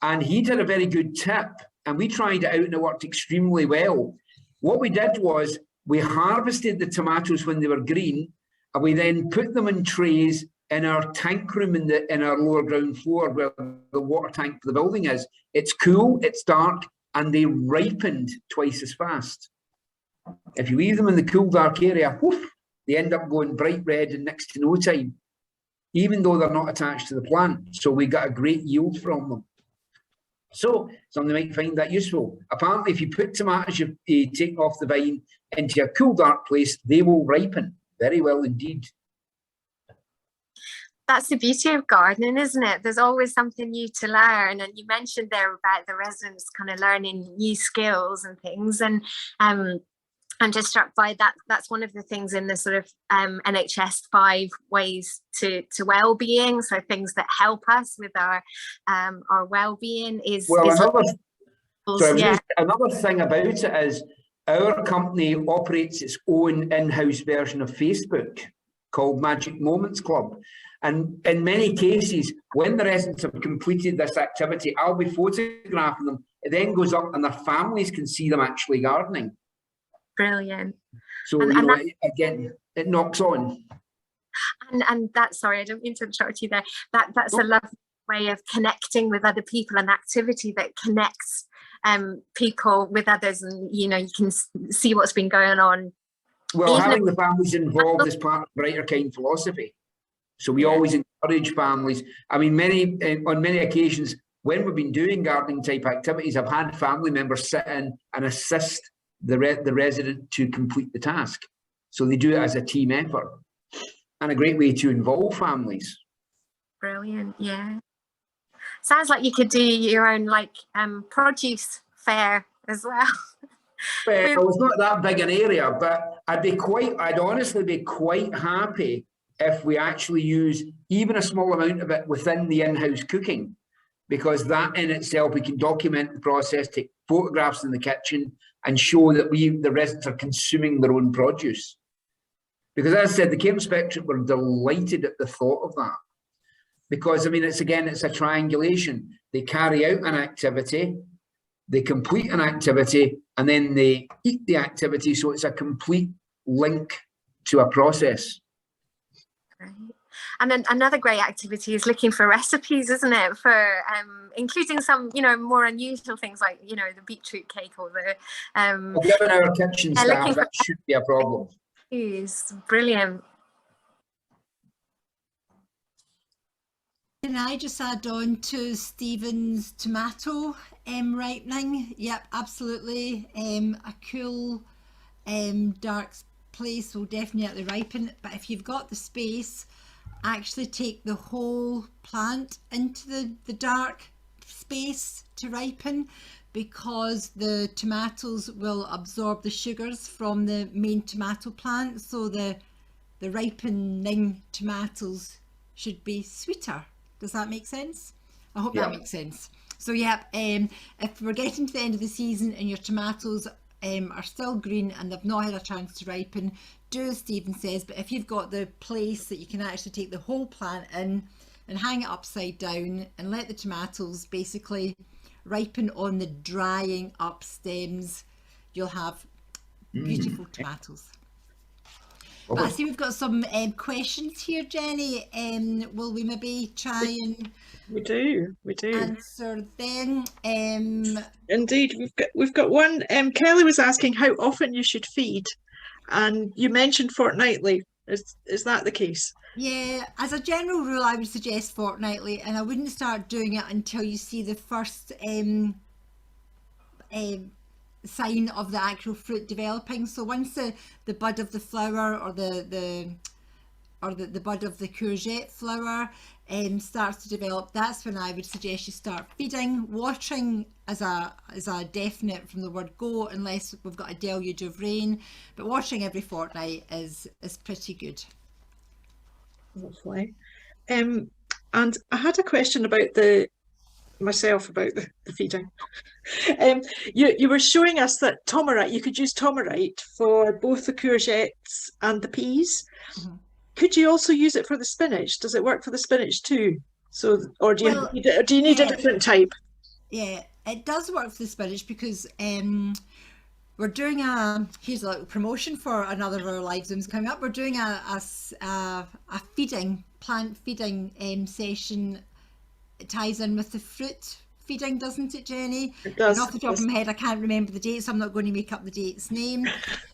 And he did a very good tip, and we tried it out and it worked extremely well. What we did was we harvested the tomatoes when they were green, and we then put them in trays in our tank room in our lower ground floor where the water tank for the building is. It's cool, it's dark, and they ripened twice as fast. If you leave them in the cool, dark area, whoof, they end up going bright red in next to no time, even though they're not attached to the plant. So we got a great yield from them. So somebody might find that useful. Apparently, if you put tomatoes you take off the vine into a cool, dark place, they will ripen very well indeed. That's the beauty of gardening, isn't it? There's always something new to learn. And you mentioned there about the residents kind of learning new skills and things. And I'm just struck by that. That's one of the things in the sort of NHS 5 ways to well-being. So things that help us with our well-being is. Well, is another thing about it is our company operates its own in-house version of Facebook called Magic Moments Club. And in many cases, when the residents have completed this activity, I'll be photographing them. It then goes up and their families can see them actually gardening. Brilliant. So, again, it knocks on. And that's, sorry, I don't mean to interrupt you there. That's a lovely way of connecting with other people, an activity that connects people with others, and you can see what's been going on. Well, having the families involved is part of Brighter Kind philosophy. So we always encourage families. I mean, on many occasions when we've been doing gardening type activities, I've had family members sit in and assist the resident to complete the task. So they do it as a team effort, and a great way to involve families. Brilliant, yeah. Sounds like you could do your own produce fair as well. Well, it's not that big an area, but I'd honestly be quite happy if we actually use even a small amount of it within the in-house cooking, because that in itself, we can document the process, take photographs in the kitchen, and show that the residents are consuming their own produce. Because as I said, the care inspectorate were delighted at the thought of that. Because, I mean, it's a triangulation. They carry out an activity, they complete an activity, and then they eat the activity. So it's a complete link to a process. Right. And then another great activity is looking for recipes, isn't it? For including some, more unusual things like, the beetroot cake or the... given our kitchen staff, that should be a problem. It's brilliant. Can I just add on to Stephen's tomato ripening? Yep, absolutely. A cool, dark place will definitely ripen. But if you've got the space, actually take the whole plant into the dark space to ripen, because the tomatoes will absorb the sugars from the main tomato plant. So the ripening tomatoes should be sweeter. Does that make sense? I hope that makes sense. So if we're getting to the end of the season and your tomatoes are still green and they've not had a chance to ripen, do as Stephen says. But if you've got the place that you can actually take the whole plant in and hang it upside down and let the tomatoes basically ripen on the drying up stems, you'll have beautiful tomatoes. But I see we've got some questions here, Jenny. Will we maybe try and we do answer them? Indeed, we've got one. Kelly was asking how often you should feed, and you mentioned fortnightly. Is that the case? Yeah, as a general rule, I would suggest fortnightly, and I wouldn't start doing it until you see the first sign of the actual fruit developing. So once the bud of the flower or the bud of the courgette flower starts to develop, that's when I would suggest you start feeding. Watering is a definite from the word go, unless we've got a deluge of rain, but watering every fortnight is pretty good. Lovely. And I had a question about the feeding. You were showing us that Tomerite, you could use Tomerite for both the courgettes and the peas. Mm-hmm. Could you also use it for the spinach? Does it work for the spinach too? So, or do you need a different type? Yeah, it does work for the spinach, because we're doing here's a little promotion for another of our live Zooms coming up. We're doing a plant feeding session. It ties in with the fruit feeding, doesn't it, Jenny? It does. And off the top of my head, I can't remember the date, so I'm not going to make up the date's name.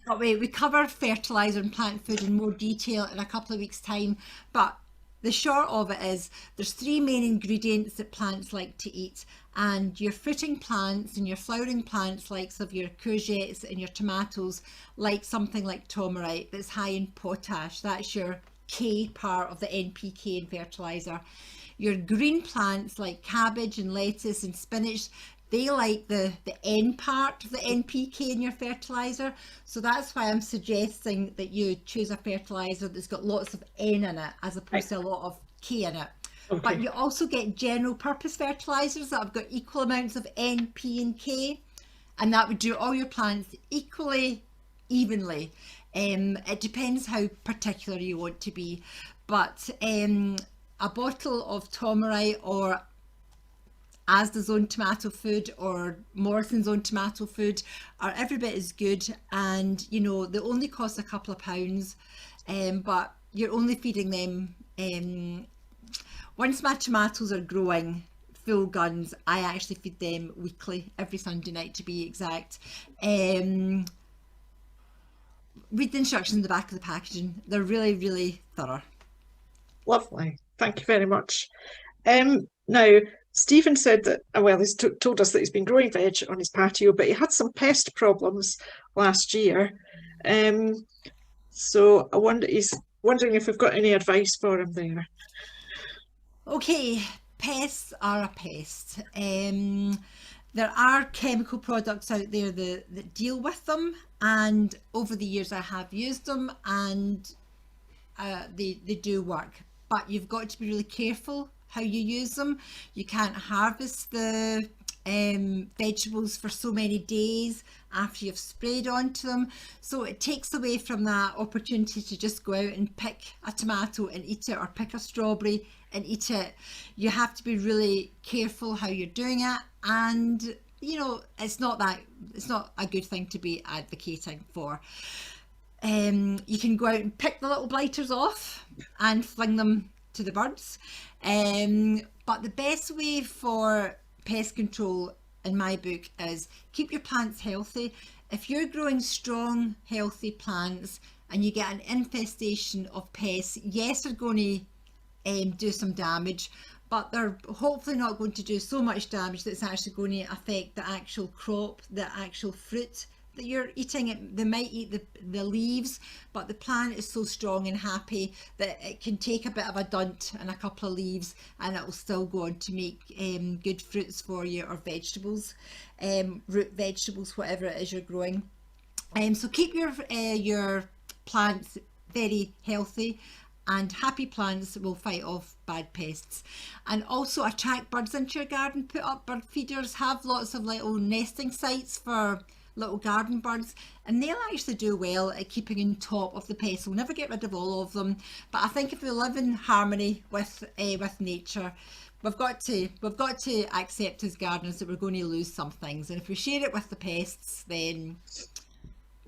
But we cover fertiliser and plant food in more detail in a couple of weeks' time. But the short of it is there's 3 main ingredients that plants like to eat, and your fruiting plants and your flowering plants, like of your courgettes and your tomatoes, like something like Tomerite that's high in potash. That's your K part of the NPK in fertiliser. Your green plants like cabbage and lettuce and spinach, they like the N part of the NPK in your fertiliser. So that's why I'm suggesting that you choose a fertiliser that's got lots of N in it as opposed to a lot of K in it. Okay. But you also get general purpose fertilisers that have got equal amounts of N, P and K, and that would do all your plants evenly. It depends how particular you want to be, but a bottle of Tomerite or Asda's own tomato food or Morrison's own tomato food are every bit as good, and they only cost a couple of pounds, but you're only feeding them, once my tomatoes are growing full guns, I actually feed them weekly, every Sunday night to be exact. Read the instructions in the back of the packaging. They're really, really thorough. Lovely. Thank you very much. Now, Stephen said that, well, he's told us that he's been growing veg on his patio, but he had some pest problems last year. So he's wondering if we've got any advice for him there. Okay, pests are a pest. There are chemical products out there that deal with them, and over the years I have used them, and they do work. But you've got to be really careful how you use them. You can't harvest the vegetables for so many days after you've sprayed onto them, so it takes away from that opportunity to just go out and pick a tomato and eat it, or pick a strawberry and eat it. You have to be really careful how you're doing it, and you know, it's not a good thing to be advocating for. You can go out and pick the little blighters off and fling them to the birds, but the best way for pest control in my book is keep your plants healthy. If you're growing strong, healthy plants and you get an infestation of pests, yes, they're going to do some damage, but they're hopefully not going to do so much damage that it's actually going to affect the actual crop, the actual fruit that you're eating. They might eat the leaves, but the plant is so strong and happy that it can take a bit of a dunt and a couple of leaves, and it will still go on to make good fruits for you, or vegetables, root vegetables, whatever it is you're growing. So keep your plants very healthy, and happy plants will fight off bad pests. And also attract birds into your garden. Put up bird feeders, have lots of little nesting sites for little garden birds, and they'll actually do well at keeping on top of the pests. We'll never get rid of all of them, but I think if we live in harmony with nature, we've got to accept as gardeners that we're going to lose some things, and if we share it with the pests, then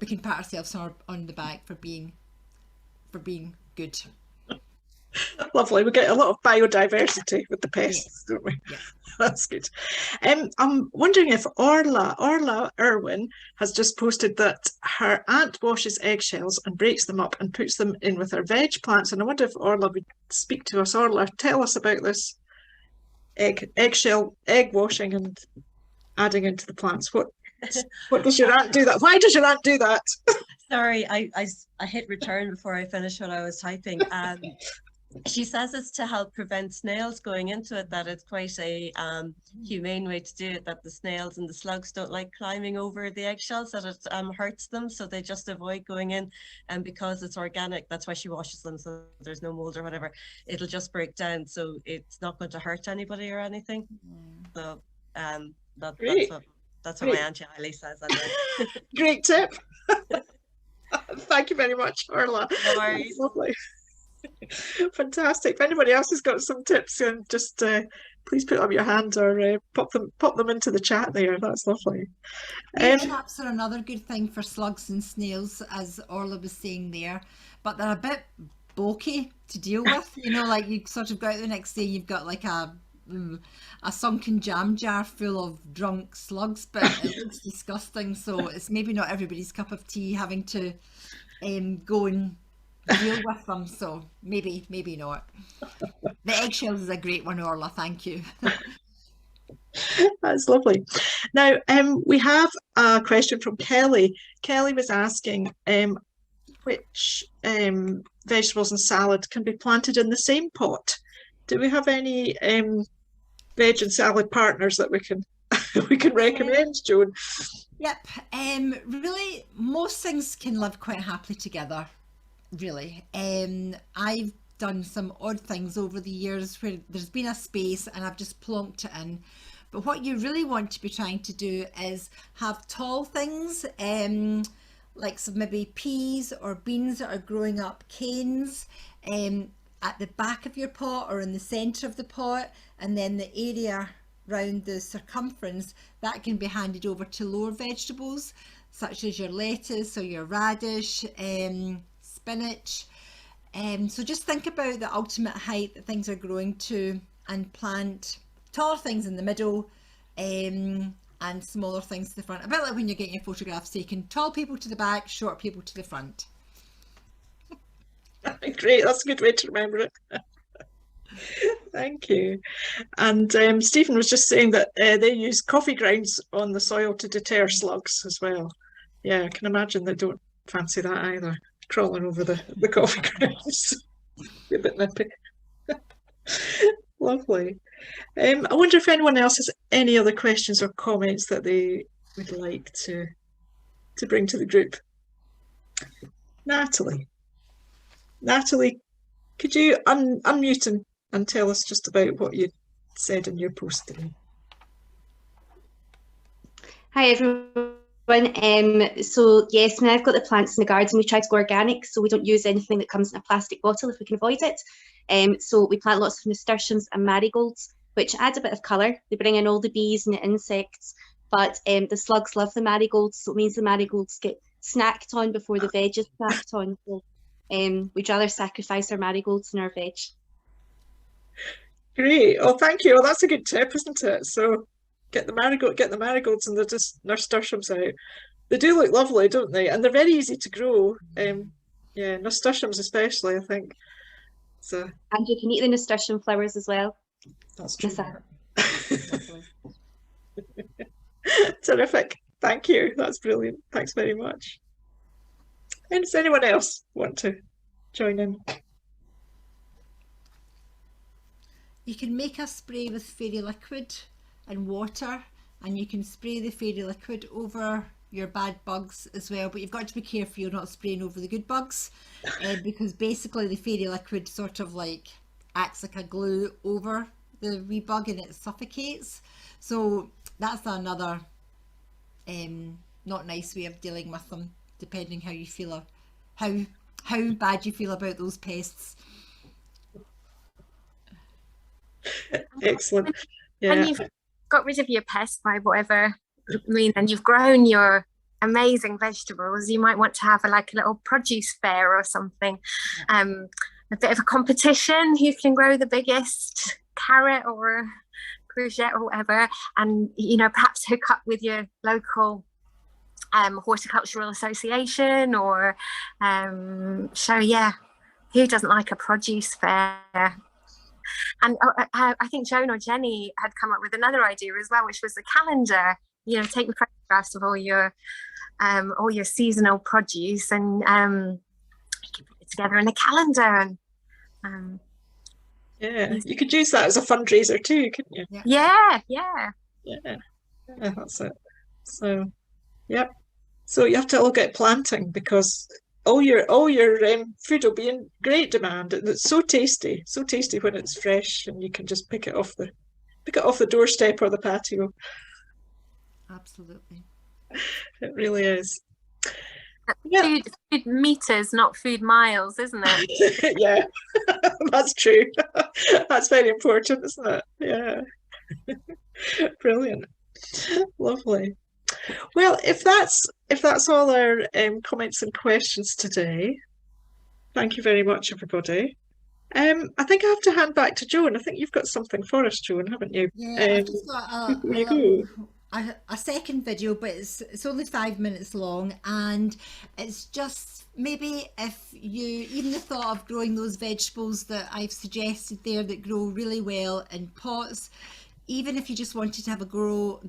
we can pat ourselves on the back for being good. Lovely. We get a lot of biodiversity with the pests, don't we? Yeah. That's good. I'm wondering if Orla Irwin has just posted that her aunt washes eggshells and breaks them up and puts them in with her veg plants. And I wonder if Orla would speak to us. Orla, tell us about this egg washing and adding into the plants. What does your aunt do that? Why does your aunt do that? Sorry, I hit return before I finished what I was typing. She says it's to help prevent snails going into it, that it's quite a humane way to do it, that the snails and the slugs don't like climbing over the eggshells, that it hurts them, so they just avoid going in. And because it's organic, that's why she washes them, so there's no mold or whatever. It'll just break down, so it's not going to hurt anybody or anything. So that's what my Auntie Eileen says. Anyway. Great tip. Thank you very much, Orla. No worries. Lovely. Fantastic. If anybody else has got some tips, just please put up your hand, or pop them into the chat there. That's lovely. Traps are another good thing for slugs and snails, as Orla was saying there, but they're a bit bulky to deal with. You know, like you sort of go out the next day, you've got like a sunken jam jar full of drunk slugs, but it looks disgusting. So it's maybe not everybody's cup of tea having to go and deal with them, so maybe not. The eggshells is a great one, Orla, thank you. That's lovely. Now we have a question from Kelly. Kelly was asking which vegetables and salad can be planted in the same pot. Do we have any veg and salad partners that we can recommend, Joan? Yep. Really, most things can live quite happily together. Really, I've done some odd things over the years where there's been a space and I've just plonked it in, but what you really want to be trying to do is have tall things, like some maybe peas or beans that are growing up canes at the back of your pot or in the center of the pot, and then the area around the circumference that can be handed over to lower vegetables such as your lettuce or your radish, spinach, So just think about the ultimate height that things are growing to, and plant taller things in the middle, and smaller things to the front. A bit like when you're getting your photographs taken, tall people to the back, short people to the front. Great, that's a good way to remember it. Thank you. And Stephen was just saying that they use coffee grounds on the soil to deter slugs as well. Yeah, I can imagine they don't fancy that either, crawling over the coffee grounds. Be a bit nippy. Lovely. I wonder if anyone else has any other questions or comments that they would like to bring to the group. Natalie, could you unmute and tell us just about what you said in your post today? Hi everyone. So yes, when I've got the plants in the garden, we try to go organic, so we don't use anything that comes in a plastic bottle if we can avoid it. So we plant lots of nasturtiums and marigolds, which add a bit of colour. They bring in all the bees and the insects, but the slugs love the marigolds, so it means the marigolds get snacked on before the veg is snacked on. So we'd rather sacrifice our marigolds than our veg. Great. Oh, thank you. Well, that's a good tip, isn't it? So get the marigolds and the nasturtiums out. They do look lovely, don't they? And they're very easy to grow. Yeah, nasturtiums especially, I think. So. And you can eat the nasturtium flowers as well. That's true. Terrific. Thank you. That's brilliant. Thanks very much. And does anyone else want to join in? You can make a spray with fairy liquid and water, and you can spray the fairy liquid over your bad bugs as well, but you've got to be careful you're not spraying over the good bugs, because basically the fairy liquid sort of like acts like a glue over the wee bug and it suffocates. So that's another not nice way of dealing with them, depending how you feel or how bad you feel about those pests. Excellent. Yeah. And you've got rid of your pest by whatever mean, and you've grown your amazing vegetables, you might want to have like a little produce fair or something, a bit of a competition, who can grow the biggest carrot or courgette or whatever, and perhaps hook up with your local horticultural association, or who doesn't like a produce fair? And I think Joan or Jenny had come up with another idea as well, which was a calendar. Take photographs of all your seasonal produce, and you can put it together in a calendar. And yeah, you could use that as a fundraiser too, couldn't you? Yeah, that's it. So, yep. So you have to all get planting, because all your food will be in great demand, and it's so tasty when it's fresh, and you can just pick it off the doorstep or the patio. Absolutely. It really is. Yeah. Food meters, not food miles, isn't it? Yeah, that's true. That's very important, isn't it? Yeah. Brilliant. Lovely. Well, if that's all our comments and questions today, thank you very much, everybody. I think I have to hand back to Joan. I think you've got something for us, Joan, haven't you? Yeah, I've just got a second video, but it's only 5 minutes long, and it's just maybe if you even the thought of growing those vegetables that I've suggested there that grow really well in pots. Even if you just wanted to have a go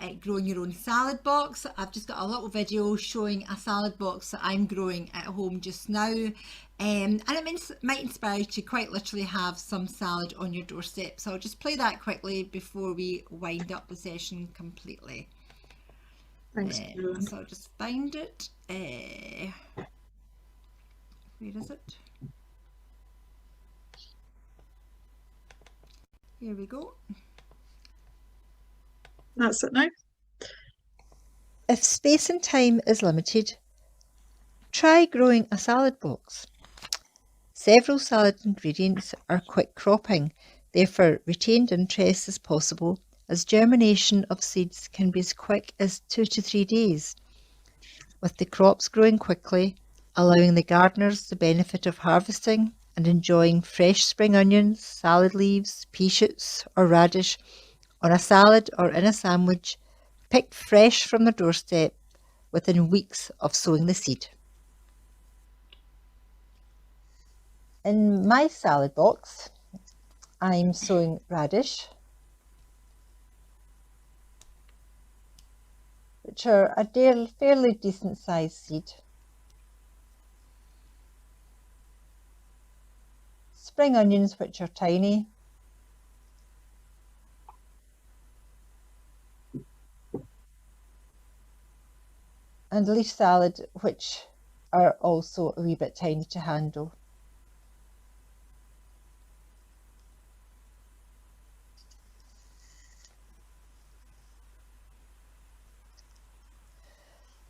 at growing your own salad box, I've just got a little video showing a salad box that I'm growing at home just now. And it might inspire you to quite literally have some salad on your doorstep. So I'll just play that quickly before we wind up the session completely. Thanks. So I'll just find it. Where is it? Here we go. That's it now. If space and time is limited, try growing a salad box. Several salad ingredients are quick cropping, therefore retained interest is possible, as germination of seeds can be as quick as 2 to 3 days. With the crops growing quickly, allowing the gardeners the benefit of harvesting and enjoying fresh spring onions, salad leaves, pea shoots or radish on a salad or in a sandwich, picked fresh from the doorstep within weeks of sowing the seed. In my salad box, I'm sowing radish, which are a fairly decent sized seed. Spring onions, which are tiny. And leaf salad, which are also a wee bit tiny to handle.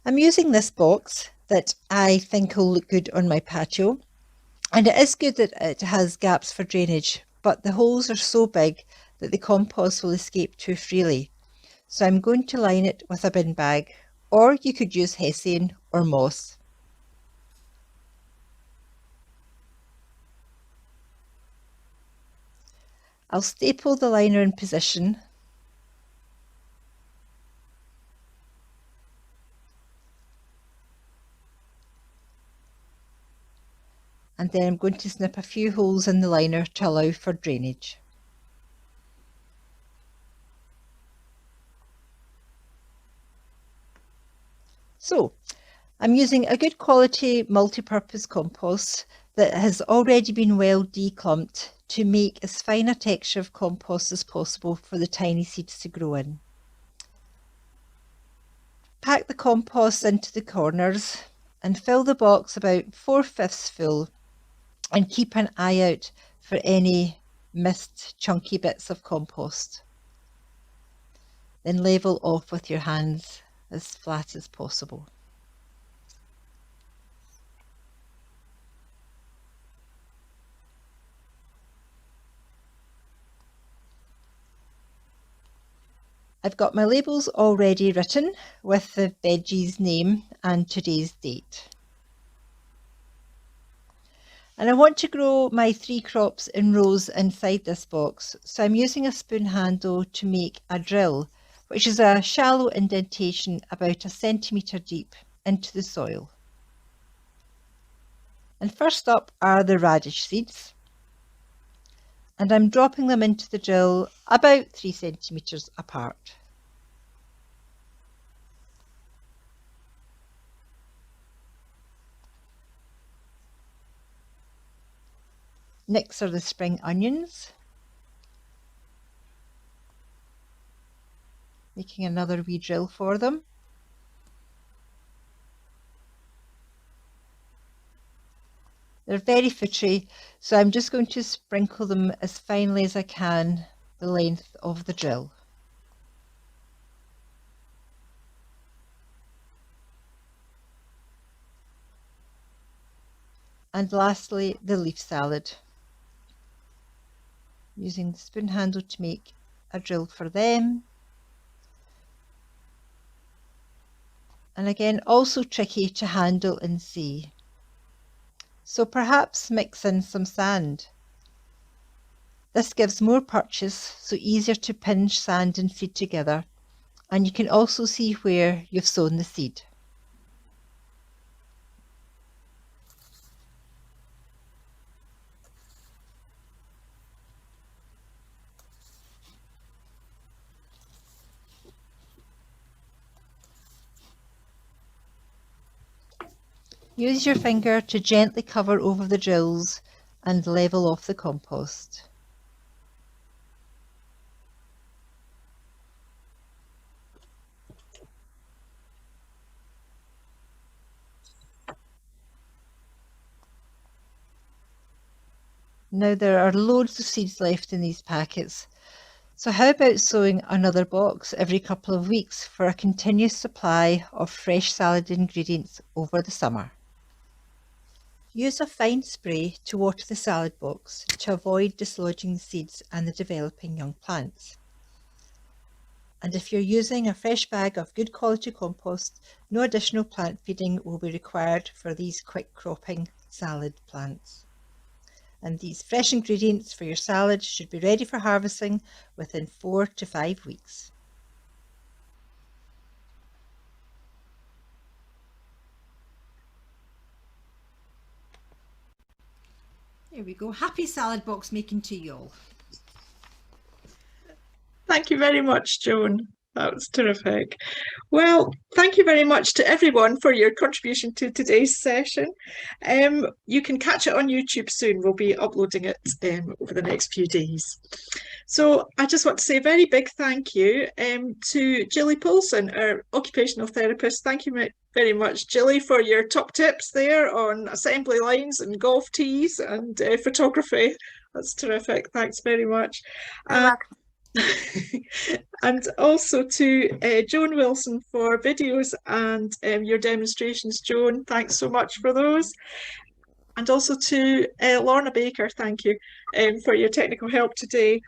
I'm using this box that I think will look good on my patio, and it is good that it has gaps for drainage, but the holes are so big that the compost will escape too freely. So I'm going to line it with a bin bag, or you could use hessian or moss. I'll staple the liner in position and then I'm going to snip a few holes in the liner to allow for drainage. So I'm using a good quality multi-purpose compost that has already been well declumped to make as fine a texture of compost as possible for the tiny seeds to grow in. Pack the compost into the corners and fill the box about 4/5 full, and keep an eye out for any missed chunky bits of compost. Then level off with your hands as flat as possible. I've got my labels already written with the veggie's name and today's date. And I want to grow my 3 crops in rows inside this box, so I'm using a spoon handle to make a drill, which is a shallow indentation about 1 centimetre deep into the soil. And first up are the radish seeds, and I'm dropping them into the drill about 3 centimetres apart. Next are the spring onions, making another wee drill for them. They're very footy, so I'm just going to sprinkle them as finely as I can the length of the drill. And lastly, the leaf salad. Using the spoon handle to make a drill for them. And again, also tricky to handle and see. So perhaps mix in some sand. This gives more purchase, so easier to pinch sand and seed together. And you can also see where you've sown the seed. Use your finger to gently cover over the drills and level off the compost. Now there are loads of seeds left in these packets, so how about sowing another box every couple of weeks for a continuous supply of fresh salad ingredients over the summer? Use a fine spray to water the salad box to avoid dislodging the seeds and the developing young plants. And if you're using a fresh bag of good quality compost, no additional plant feeding will be required for these quick cropping salad plants. And these fresh ingredients for your salad should be ready for harvesting within 4 to 5 weeks. There we go. Happy salad box making to you all. Thank you very much, Joan. That was terrific. Well, thank you very much to everyone for your contribution to today's session. You can catch it on YouTube soon. We'll be uploading it over the next few days. So I just want to say a very big thank you to Gilly Poulsen, our occupational therapist. Thank you very much, Gilly, for your top tips there on assembly lines and golf tees and photography. That's terrific. Thanks very much. And also to Joan Wilson for videos and your demonstrations. Joan, thanks so much for those. And also to Lorna Baker, thank you for your technical help today.